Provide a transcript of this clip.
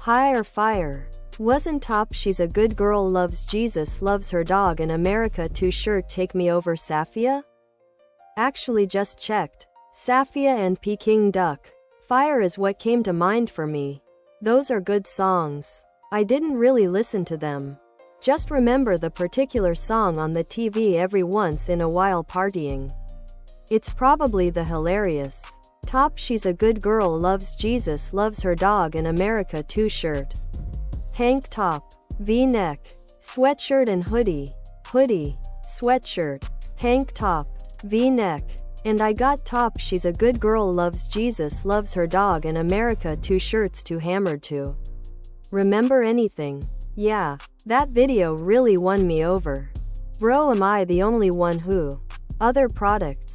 Higher fire. Wasn't top she's a good girl loves Jesus loves her dog in America too shirt take me over Safia? Actually just checked. Safia and Peking duck. Fire is what came to mind for me. Those are good songs. I didn't really listen to them. Just remember the particular song on the TV every once in a while partying. It's probably the hilarious top she's a good girl loves Jesus loves her dog in America too shirt. Tank top, V-neck, sweatshirt and hoodie, sweatshirt, tank top, V-neck. And I got top she's a good girl loves Jesus loves her dog in America too shirts too hammered to remember anything. Yeah, that video really won me over. Bro, am I the only one who? Other product.